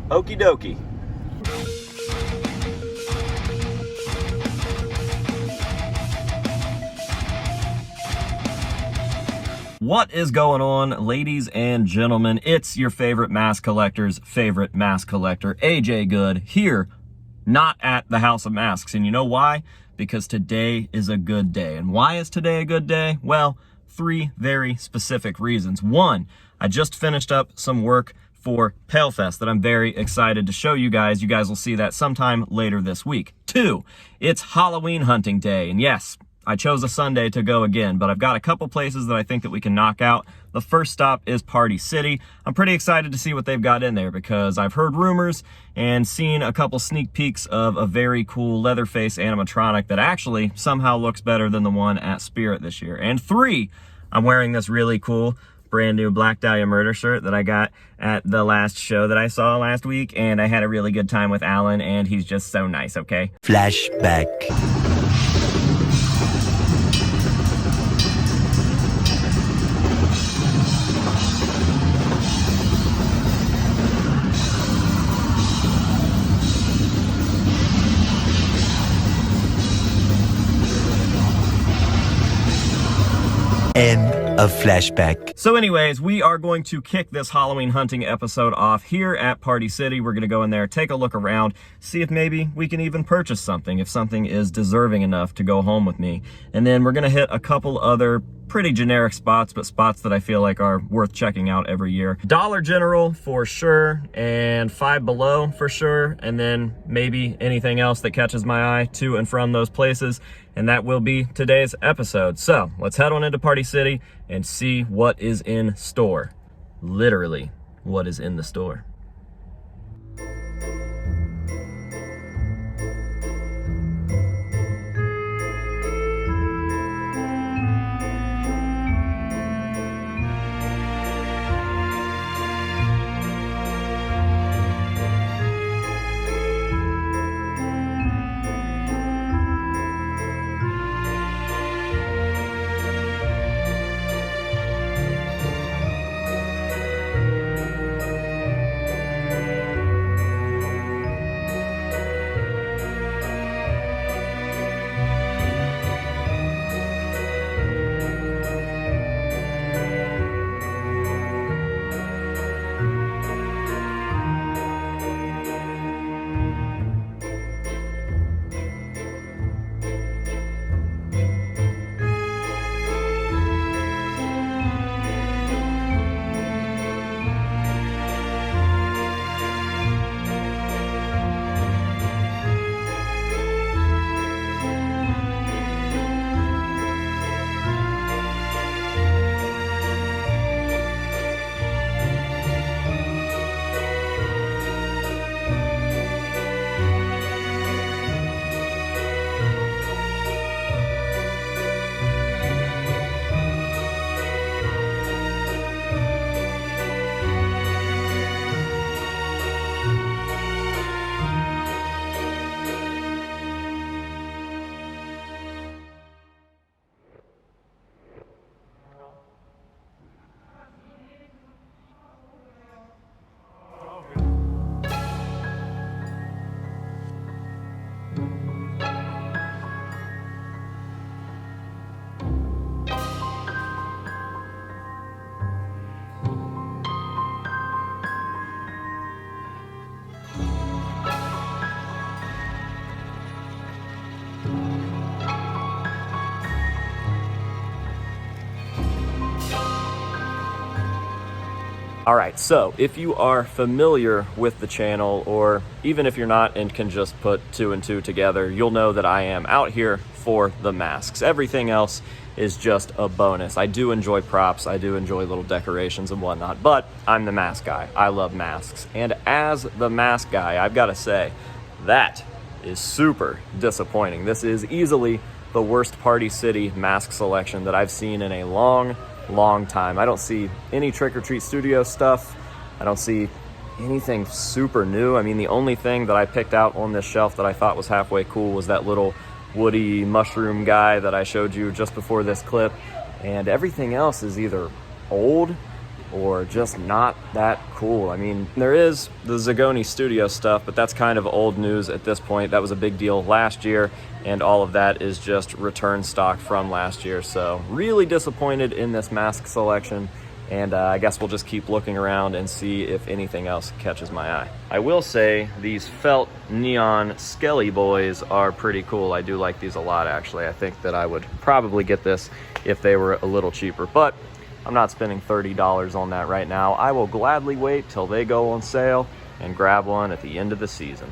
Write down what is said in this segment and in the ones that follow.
Okie dokie. What is going on, ladies and gentlemen? It's your favorite mask collector's favorite mask collector, AJ Good, here, not at the House of Masks. And you know why? Because today is a good day. And why is today a good day? Well, three very specific reasons. One, I just finished up some work for PaleFest that I'm very excited to show you guys. You guys will see that sometime later this week. Two, it's Halloween hunting day. And yes, I chose a Sunday to go again, but I've got a couple places that I think that we can knock out. The first stop is Party City. I'm pretty excited to see what they've got in there because I've heard rumors and seen a couple sneak peeks of a very cool Leatherface animatronic that actually somehow looks better than the one at Spirit this year. And three, I'm wearing this really cool brand new Black Dahlia Murder shirt that I got at the last show that I saw last week, and I had a really good time with Alan, and he's just so nice, okay? Flashback. End of flashback. So anyways, we are going to kick this Halloween hunting episode off here at Party City. We're going to go in there, take a look around, see if maybe we can even purchase something, if something is deserving enough to go home with me. And then we're going to hit a couple other pretty generic spots, but spots that I feel like are worth checking out every year. Dollar General for sure, and Five Below for sure, and then maybe anything else that catches my eye to and from those places. And that will be today's episode. So let's head on into Party City and see what is in store. Literally, what is in the store. All right, so if you are familiar with the channel, or even if you're not and can just put two and two together, you'll know that I am out here for the masks. Everything else is just a bonus. I do enjoy props, I do enjoy little decorations and whatnot, but I'm the mask guy. I love masks. And as the mask guy, I've got to say, that is super disappointing. This is easily the worst Party City mask selection that I've seen in a long time. I don't see any Trick or Treat Studio stuff. I don't see anything super new. I mean, the only thing that I picked out on this shelf that I thought was halfway cool was that little woody mushroom guy that I showed you just before this clip. And everything else is either old or just not that cool. I mean, there is the Zagoni Studio stuff, but that's kind of old news at this point. That was a big deal last year, and all of that is just return stock from last year. So really disappointed in this mask selection, and I guess we'll just keep looking around and see if anything else catches my eye. I will say these felt neon Skelly boys are pretty cool. I do like these a lot, actually. I think that I would probably get this if they were a little cheaper, but I'm not spending $30 on that right now. I will gladly wait till they go on sale and grab one at the end of the season.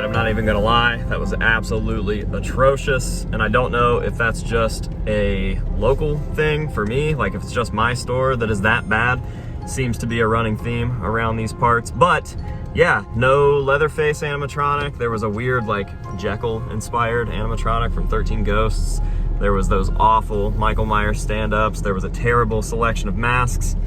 I'm not even gonna lie, that was absolutely atrocious. And I don't know if that's just a local thing for me, like if it's just my store that is that bad. Seems to be a running theme around these parts. But yeah, no Leatherface animatronic. There was a weird like Jekyll inspired animatronic from 13 Ghosts. There was those awful Michael Myers stand-ups. There was a terrible selection of masks.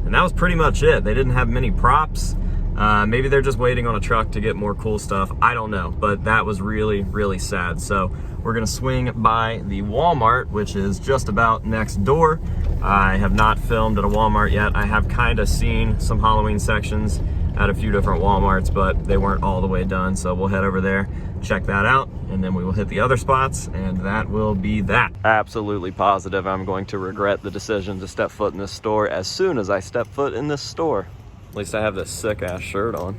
And that was pretty much it. They didn't have many props. Maybe they're just waiting on a truck to get more cool stuff. I don't know, but that was really, really sad. So we're gonna swing by the Walmart, which is just about next door. I have not filmed at a Walmart yet. I have kind of seen some Halloween sections at a few different Walmarts, but they weren't all the way done. So we'll head over there, check that out, and then we will hit the other spots, and that will be that. Absolutely positive I'm going to regret the decision to step foot in this store as soon as I step foot in this store. At least I have this sick ass shirt on.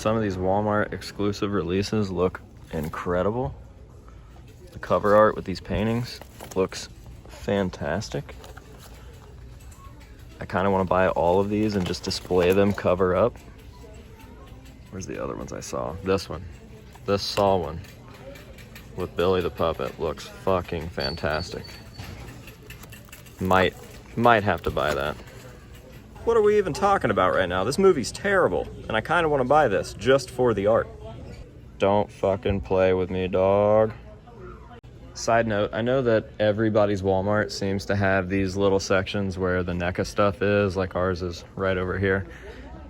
some of these Walmart exclusive releases look incredible. The cover art with these paintings looks fantastic. I kind of want to buy all of these and just display them cover up. Where's the other ones I saw? This one. This Saw one with Billy the Puppet looks fucking fantastic. Might have to buy that. What are we even talking about right now? This movie's terrible, and I kind of want to buy this just for the art. Don't fucking play with me, dog. Side note, I know that everybody's Walmart seems to have these little sections where the NECA stuff is, like ours is right over here.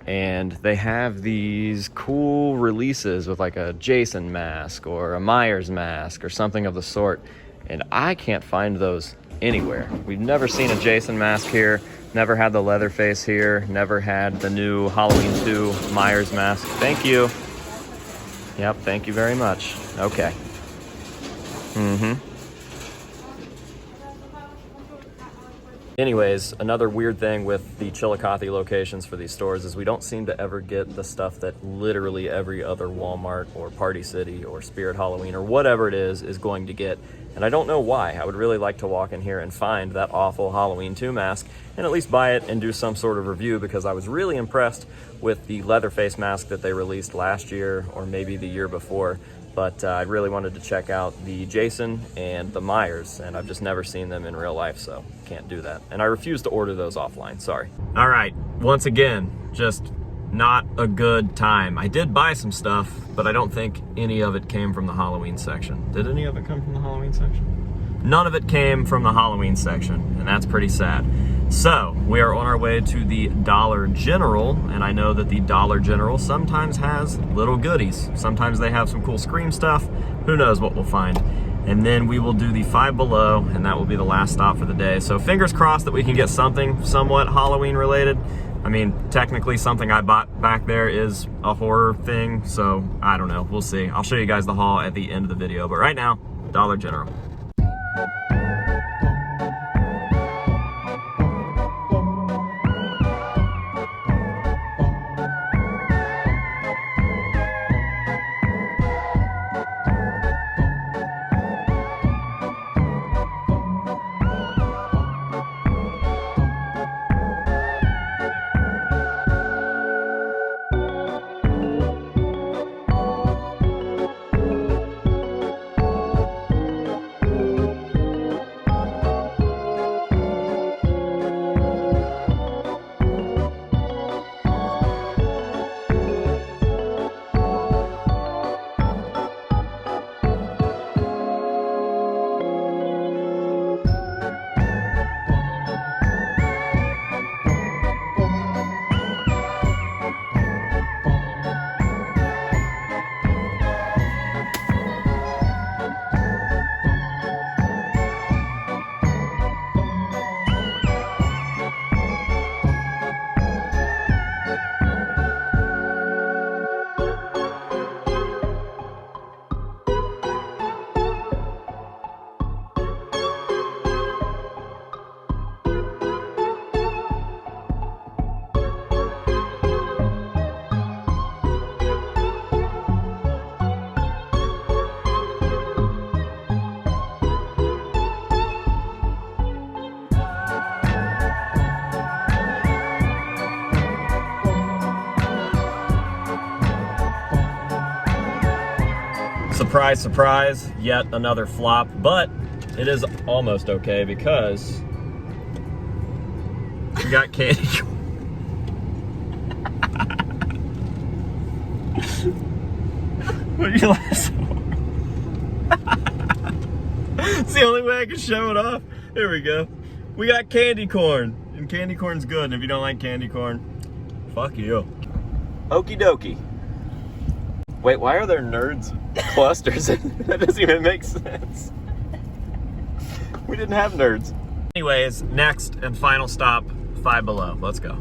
And they have these cool releases with like a Jason mask or a Myers mask or something of the sort. And I can't find those anywhere. We've never seen a Jason mask here, never had the Leatherface here, never had the new Halloween 2 Myers mask. Thank you. Yep, thank you very much. Okay. Anyways, another weird thing with the Chillicothe locations for these stores is we don't seem to ever get the stuff that literally every other Walmart or Party City or Spirit Halloween or whatever it is going to get. And I don't know why. I would really like to walk in here and find that awful Halloween 2 mask and at least buy it and do some sort of review, because I was really impressed with the Leatherface mask that they released last year or maybe the year before. But I really wanted to check out the Jason and the Myers, and I've just never seen them in real life, so can't do that. And I refuse to order those offline, sorry. All right, once again, just not a good time. I did buy some stuff, but I don't think any of it came from the Halloween section. Did any of it come from the Halloween section? None of it came from the Halloween section, and that's pretty sad. So we are on our way to the Dollar General, and I know that the Dollar General sometimes has little goodies. Sometimes they have some cool Scream stuff. Who knows what we'll find. And then we will do the Five Below, and that will be the last stop for the day. So fingers crossed that we can get something somewhat Halloween related. I mean, technically something I bought back there is a horror thing, so I don't know, we'll see. I'll show you guys the haul at the end of the video, but right now, Dollar General. Surprise, surprise, yet another flop, but it is almost okay because we got candy. What are you laughing for? It's the only way I can show it off. There we go. We got candy corn, and candy corn's good, and if you don't like candy corn, fuck you. Okie dokie. Wait, why are there nerds clusters? That doesn't even make sense. We didn't have nerds. Anyways, next and final stop, Five Below. Let's go.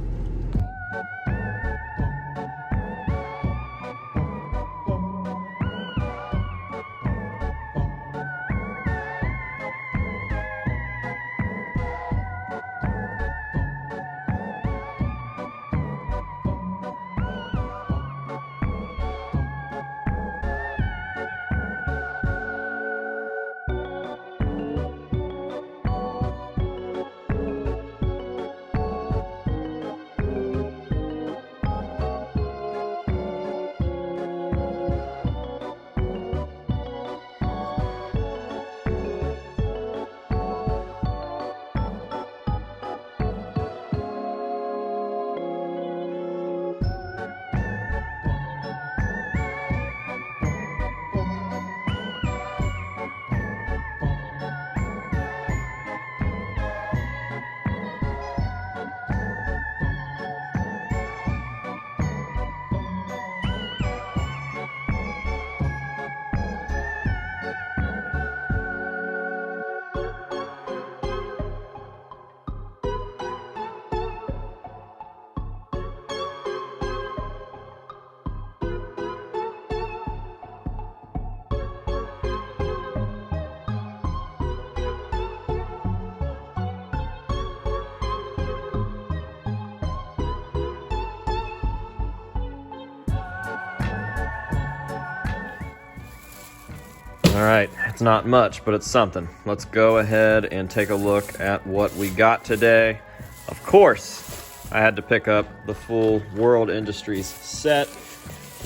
All right, it's not much, but it's something. Let's go ahead and take a look at what we got today. Of course, I had to pick up the full World Industries set.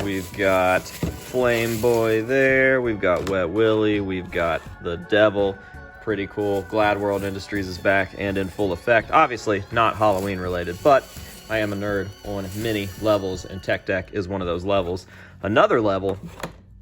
We've got Flame Boy there, we've got Wet Willie, we've got the Devil. Pretty cool. Glad World Industries is back and in full effect. Obviously not Halloween related, but I am a nerd on many levels, and Tech Deck is one of those levels. Another level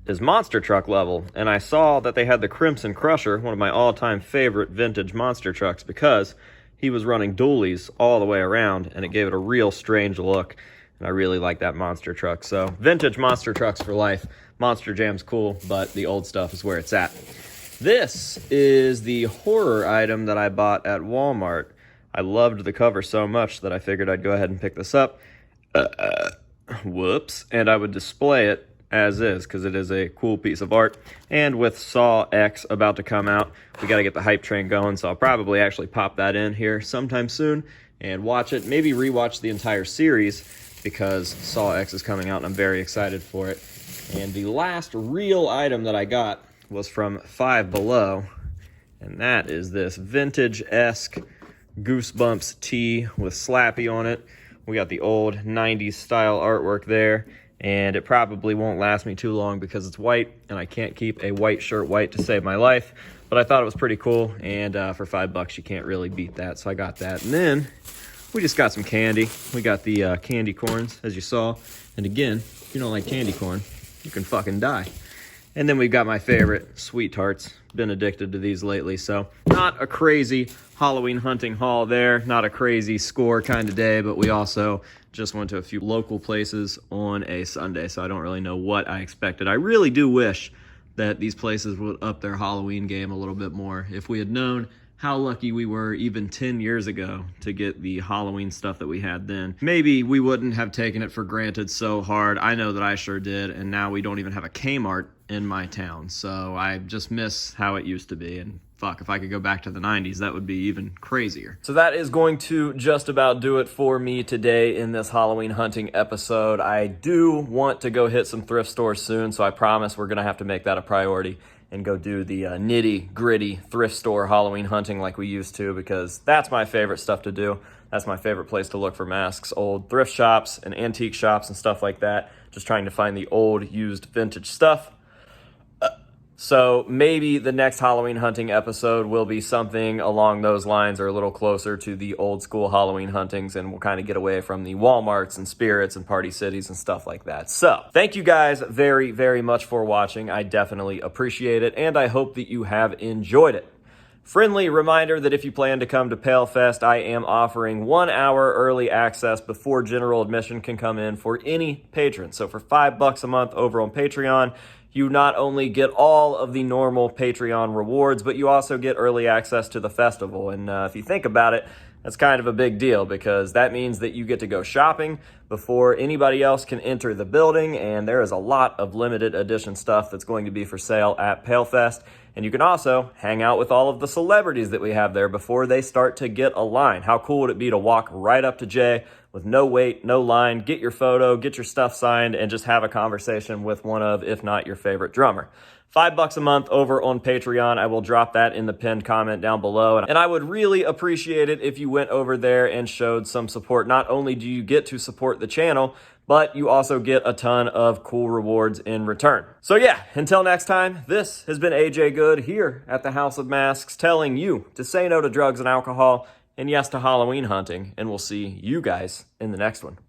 is Monster Truck level, and I saw that they had the Crimson Crusher, one of my all-time favorite vintage monster trucks, because he was running dualies all the way around, and it gave it a real strange look, and I really like that monster truck. So vintage monster trucks for life. Monster Jam's cool, but the old stuff is where it's at. This is the horror item that I bought at Walmart. I loved the cover so much that I figured I'd go ahead and pick this up. Whoops. And I would display it as is, because it is a cool piece of art. And with Saw X about to come out, we got to get the hype train going, so I'll probably actually pop that in here sometime soon and watch it. Maybe rewatch the entire series, because Saw X is coming out and I'm very excited for it. And the last real item that I got was from Five Below, and that is this vintage-esque Goosebumps tee with Slappy on it. We got the old 90s style artwork there, and it probably won't last me too long because it's white, and I can't keep a white shirt white to save my life, but I thought it was pretty cool, and for $5 you can't really beat that, so I got that. And then we just got some candy. We got the candy corns, as you saw, and again, if you don't like candy corn, you can fucking die. And then we've got my favorite, Sweet Tarts. Been addicted to these lately, so not a crazy Halloween hunting haul there, not a crazy score kind of day, but we also just went to a few local places on a Sunday, so I don't really know what I expected. I really do wish that these places would up their Halloween game a little bit more. If we had known how lucky we were even 10 years ago to get the Halloween stuff that we had then, maybe we wouldn't have taken it for granted so hard. I know that I sure did, and now we don't even have a Kmart in my town, so I just miss how it used to be. And fuck, if I could go back to the 90s, that would be even crazier. So that is going to just about do it for me today in this Halloween hunting episode. I do want to go hit some thrift stores soon, so I promise we're gonna have to make that a priority and go do the nitty-gritty thrift store Halloween hunting like we used to, because that's my favorite stuff to do. That's my favorite place to look for masks. Old thrift shops and antique shops and stuff like that. Just trying to find the old, used, vintage stuff. So maybe the next Halloween hunting episode will be something along those lines, or a little closer to the old school Halloween huntings, and we'll kind of get away from the Walmarts and Spirits and Party Cities and stuff like that. So thank you guys very, very much for watching. I definitely appreciate it, and I hope that you have enjoyed it. Friendly reminder that if you plan to come to Pale Fest, I am offering 1 hour early access before general admission can come in for any patron. So for $5 a month over on Patreon, you not only get all of the normal Patreon rewards, but you also get early access to the festival. And if you think about it, that's kind of a big deal, because that means that you get to go shopping before anybody else can enter the building, and there is a lot of limited edition stuff that's going to be for sale at Pale Fest. And you can also hang out with all of the celebrities that we have there before they start to get a line. How cool would it be to walk right up to Jay with no wait, no line, get your photo, get your stuff signed, and just have a conversation with one of, if not your favorite drummer. $5 a month over on Patreon. I will drop that in the pinned comment down below. And I would really appreciate it if you went over there and showed some support. Not only do you get to support the channel, but you also get a ton of cool rewards in return. So yeah, until next time, this has been AJ Good here at the House of Masks, telling you to say no to drugs and alcohol, and yes to Halloween hunting, and we'll see you guys in the next one.